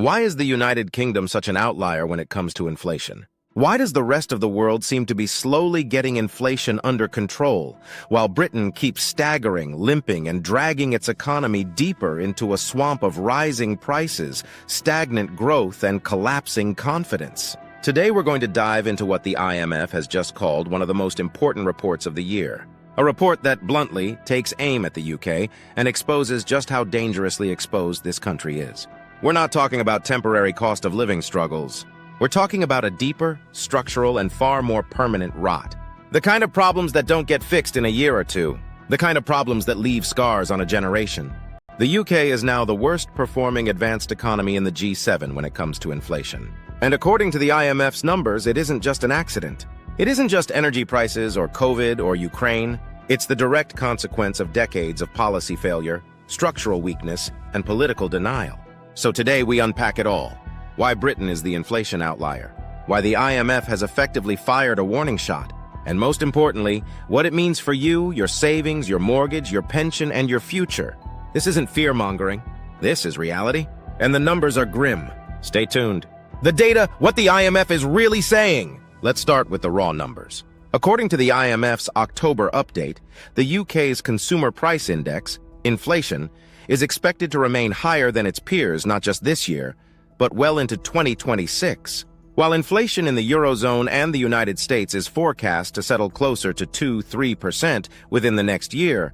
Why is the United Kingdom such an outlier when it comes to inflation? Why does the rest of the world seem to be slowly getting inflation under control, while Britain keeps staggering, limping, and dragging its economy deeper into a swamp of rising prices, stagnant growth, and collapsing confidence? Today we're going to dive into what the IMF has just called one of the most important reports of the year. A report that bluntly takes aim at the UK and exposes just how dangerously exposed this country is. We're not talking about temporary cost of living struggles. We're talking about a deeper, structural, and far more permanent rot. The kind of problems that don't get fixed in a year or two. The kind of problems that leave scars on a generation. The UK is now the worst performing advanced economy in the G7 when it comes to inflation. And according to the IMF's numbers, it isn't just an accident. It isn't just energy prices or COVID or Ukraine. It's the direct consequence of decades of policy failure, structural weakness, and political denial. So today we unpack it all. Why Britain is the inflation outlier. Why the IMF has effectively fired a warning shot. And most importantly, what it means for you, your savings, your mortgage, your pension, and your future. This isn't fear-mongering. This is reality. And the numbers are grim. Stay tuned. The data, what the IMF is really saying. Let's start with the raw numbers. According to the IMF's October update, the UK's Consumer Price Index, inflation, is expected to remain higher than its peers not just this year, but well into 2026. While inflation in the Eurozone and the United States is forecast to settle closer to 2–3% within the next year,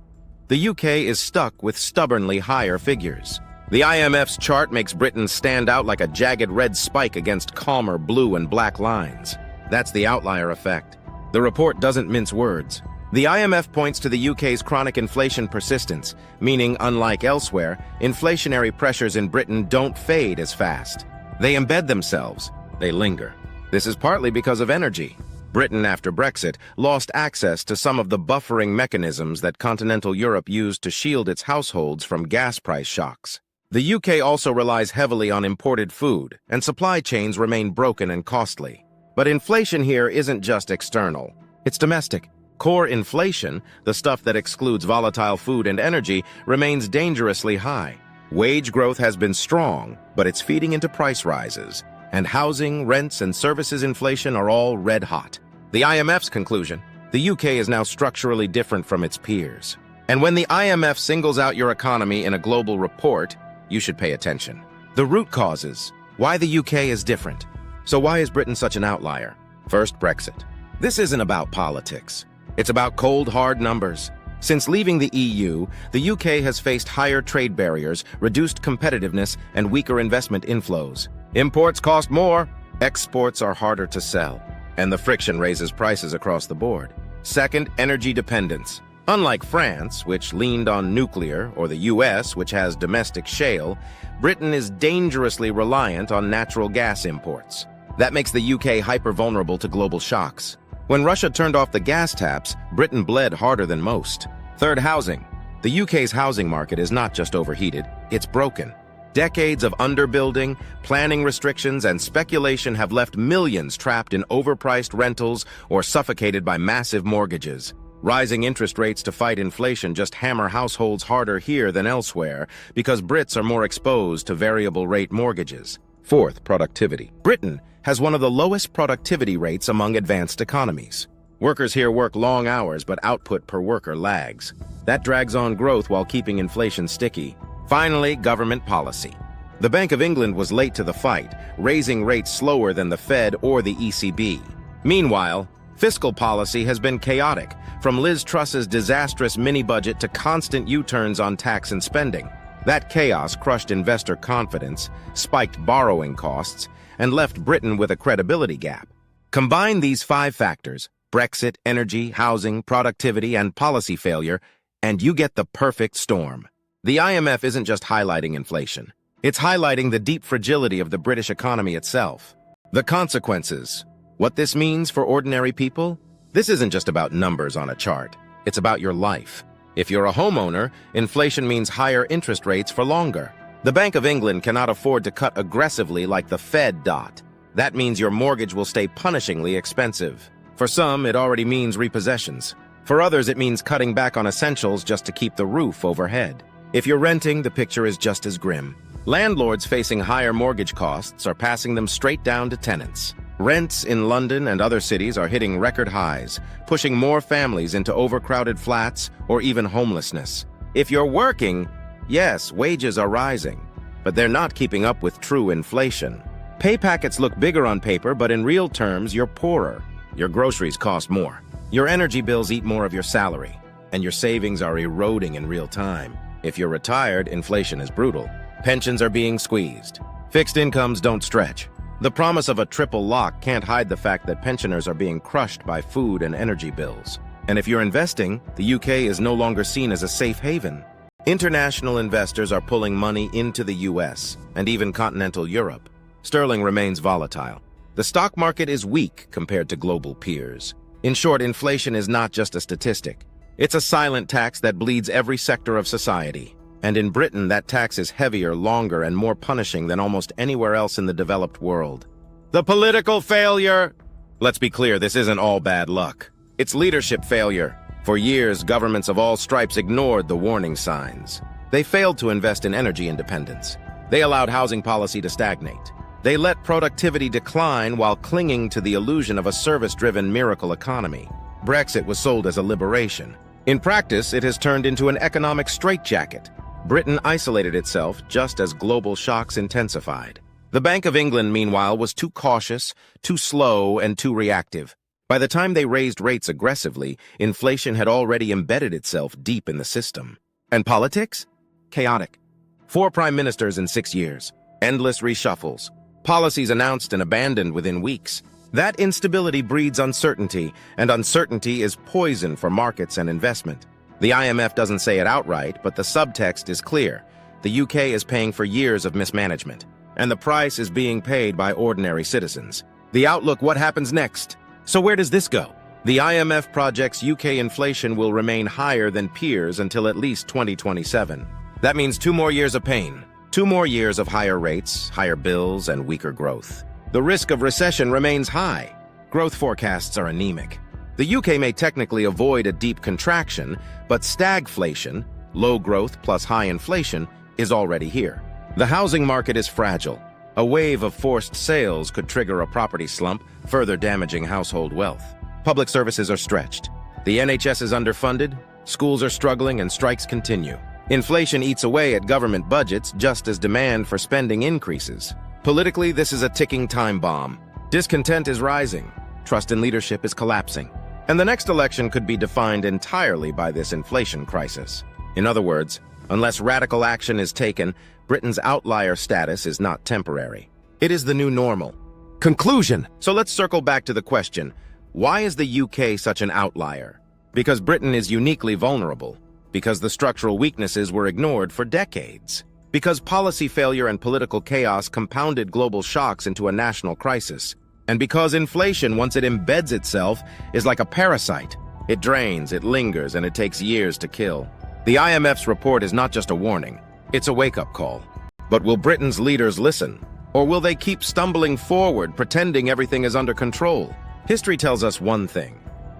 the UK is stuck with stubbornly higher figures. The IMF's chart makes Britain stand out like a jagged red spike against calmer blue and black lines. That's the outlier effect. The report doesn't mince words. The IMF points to the UK's chronic inflation persistence, meaning, unlike elsewhere, inflationary pressures in Britain don't fade as fast. They embed themselves. They linger. This is partly because of energy. Britain, after Brexit, lost access to some of the buffering mechanisms that continental Europe used to shield its households from gas price shocks. The UK also relies heavily on imported food, and supply chains remain broken and costly. But inflation here isn't just external. It's domestic. Core inflation, the stuff that excludes volatile food and energy, remains dangerously high. Wage growth has been strong, but it's feeding into price rises. And housing, rents, and services inflation are all red hot. The IMF's conclusion: the UK is now structurally different from its peers. And when the IMF singles out your economy in a global report, you should pay attention. The root causes. Why the UK is different. So why is Britain such an outlier? First, Brexit. This isn't about politics. It's about cold, hard numbers. Since leaving the EU, the UK has faced higher trade barriers, reduced competitiveness, and weaker investment inflows. Imports cost more, exports are harder to sell, and the friction raises prices across the board. Second, energy dependence. Unlike France, which leaned on nuclear, or the US, which has domestic shale, Britain is dangerously reliant on natural gas imports. That makes the UK hyper-vulnerable to global shocks. When Russia turned off the gas taps, Britain bled harder than most. Third, housing. The UK's housing market is not just overheated, it's broken. Decades of underbuilding, planning restrictions, and speculation have left millions trapped in overpriced rentals or suffocated by massive mortgages. Rising interest rates to fight inflation just hammer households harder here than elsewhere because Brits are more exposed to variable rate mortgages. Fourth, productivity. Britain has one of the lowest productivity rates among advanced economies. Workers here work long hours, but output per worker lags. That drags on growth while keeping inflation sticky. Finally, government policy. The Bank of England was late to the fight, raising rates slower than the Fed or the ECB. Meanwhile, fiscal policy has been chaotic, from Liz Truss's disastrous mini-budget to constant U-turns on tax and spending. That chaos crushed investor confidence, spiked borrowing costs, and left Britain with a credibility gap. Combine these 5 factors, Brexit, energy, housing, productivity, and policy failure, and you get the perfect storm. The IMF isn't just highlighting inflation. It's highlighting the deep fragility of the British economy itself. The consequences. What this means for ordinary people? This isn't just about numbers on a chart. It's about your life. If you're a homeowner, inflation means higher interest rates for longer. The Bank of England cannot afford to cut aggressively like the Fed dot. That means your mortgage will stay punishingly expensive. For some, it already means repossessions. For others, it means cutting back on essentials just to keep the roof overhead. If you're renting, the picture is just as grim. Landlords facing higher mortgage costs are passing them straight down to tenants. Rents in London and other cities are hitting record highs, pushing more families into overcrowded flats or even homelessness. If you're working, yes, wages are rising, but they're not keeping up with true inflation. Pay packets look bigger on paper, but in real terms, you're poorer. Your groceries cost more. Your energy bills eat more of your salary, and your savings are eroding in real time. If you're retired, inflation is brutal. Pensions are being squeezed. Fixed incomes don't stretch. The promise of a triple lock can't hide the fact that pensioners are being crushed by food and energy bills. And if you're investing, the UK is no longer seen as a safe haven. International investors are pulling money into the US and even continental Europe. Sterling remains volatile. The stock market is weak compared to global peers. In short, inflation is not just a statistic. It's a silent tax that bleeds every sector of society. And in Britain, that tax is heavier, longer, and more punishing than almost anywhere else in the developed world. The political failure! Let's be clear, this isn't all bad luck. It's leadership failure. For years, governments of all stripes ignored the warning signs. They failed to invest in energy independence. They allowed housing policy to stagnate. They let productivity decline while clinging to the illusion of a service-driven miracle economy. Brexit was sold as a liberation. In practice, it has turned into an economic straitjacket. Britain isolated itself just as global shocks intensified. The Bank of England, meanwhile, was too cautious, too slow, and too reactive. By the time they raised rates aggressively, inflation had already embedded itself deep in the system. And politics? Chaotic. 4 prime ministers in 6 years. Endless reshuffles. Policies announced and abandoned within weeks. That instability breeds uncertainty, and uncertainty is poison for markets and investment. The IMF doesn't say it outright, but the subtext is clear. The UK is paying for years of mismanagement, and the price is being paid by ordinary citizens. The outlook: what happens next? So where does this go? The IMF projects UK inflation will remain higher than peers until at least 2027. That means 2 more years of pain, 2 more years of higher rates, higher bills, and weaker growth. The risk of recession remains high. Growth forecasts are anemic. The UK may technically avoid a deep contraction, but stagflation, low growth plus high inflation, is already here. The housing market is fragile. A wave of forced sales could trigger a property slump, further damaging household wealth. Public services are stretched. The NHS is underfunded, schools are struggling, and strikes continue. Inflation eats away at government budgets just as demand for spending increases. Politically, this is a ticking time bomb. Discontent is rising. Trust in leadership is collapsing. And the next election could be defined entirely by this inflation crisis. In other words, unless radical action is taken, Britain's outlier status is not temporary. It is the new normal. Conclusion. So let's circle back to the question, why is the UK such an outlier? Because Britain is uniquely vulnerable. Because the structural weaknesses were ignored for decades. Because policy failure and political chaos compounded global shocks into a national crisis. And because inflation, once it embeds itself, is like a parasite. It drains, it lingers, and it takes years to kill. The IMF's report is not just a warning, it's a wake-up call. But will Britain's leaders listen? Or will they keep stumbling forward, pretending everything is under control? History tells us one thing.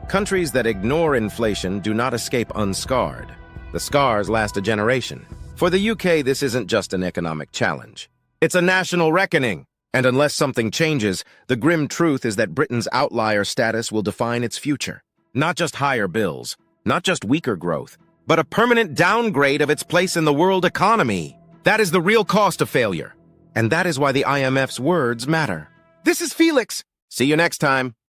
Countries that ignore inflation do not escape unscarred. The scars last a generation. For the UK, this isn't just an economic challenge. It's a national reckoning. And unless something changes, the grim truth is that Britain's outlier status will define its future. Not just higher bills, not just weaker growth, but a permanent downgrade of its place in the world economy. That is the real cost of failure. And that is why the IMF's words matter. This is Felix. See you next time.